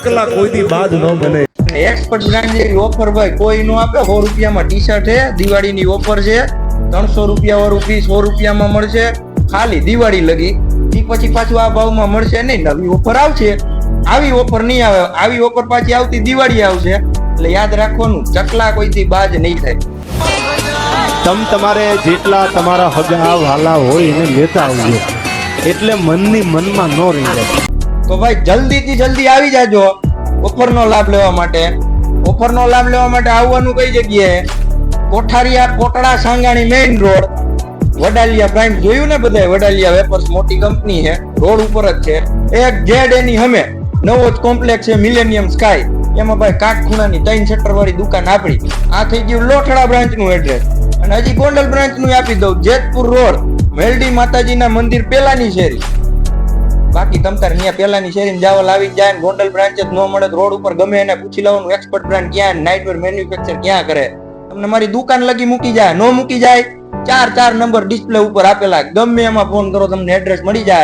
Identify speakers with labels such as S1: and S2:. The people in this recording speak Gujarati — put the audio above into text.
S1: ચકલા કોઈથી બાદ ન બને।
S2: એક્સપર્ટ બ્રાન્ડ જેવી ઓફર ભાઈ કોઈ નો આપે। 100 રૂપિયામાં ટી શર્ટ છે, દિવાળીની ઓફર છે। 300 રૂપિયા વાળું પીસ 100 રૂપિયામાં મળશે ખાલી દિવાળી લગી। ઈ પછી પાછું આ ભાવમાં મળશે નહીં, નવી ઓફર આવશે। આવી ઓફર નહીં આવે, આવી ઓફર પાછી આવતી દિવાળી આવશે। એટલે યાદ રાખવાનું, ચકલા કોઈથી બાજ નહીં થાય।
S1: તમારે જેટલા તમારા હગા વાલા હોય એને લેતા આવજો, એટલે મનની મનમાં ન રહી જાય।
S2: તો ભાઈ જલ્દીથી જલ્દી આવી જાજો ઓફરનો લાભ લેવા માટે। ઓફરનો લાભ લેવા માટે આવવાનું કઈ જગ્યાએ? કોઠારિયા Kotda Sangani main road, Vadaliya prime જોયું ને બધાય? વડાલિયા વેપર્સ મોટી કંપની છે, રોડ ઉપર જ છે। એક જેડ એની હમે નવો જ કોમ્પ્લેક્સ છે મિલેનિયમ સ્કાય, એમાં ભાઈ કાટખૂણાની 3 શટર વાળી દુકાન આપણી। આ થઈ ગયું લોઠડા બ્રાન્ચ નું એડ્રેસ, અને હજી ગોંડલ બ્રાન્ચ નું આપી દઉં, જેતપુર રોડ, મેલડી માતાજીના મંદિર પેલાની શેરી। બાકી તમ તાર અહીંયા પેલાની શેરીમાં જાવલ આવી જાય ને ગોંડલ બ્રાન્ચ જ ન મળે તો રોડ ઉપર ગમે એને પૂછી લેવાનું એક્સપર્ટ બ્રાન્ડ ક્યાં, નાઇટવેર મેન્યુફેક્ચર ક્યાં કરે, તમને મારી દુકાન લગી મૂકી જાય। નો મૂકી જાય 4 નંબર ડિસ્પ્લે ઉપર આપેલા, ગમે એમાં ફોન કરો તમને એડ્રેસ મળી જાય।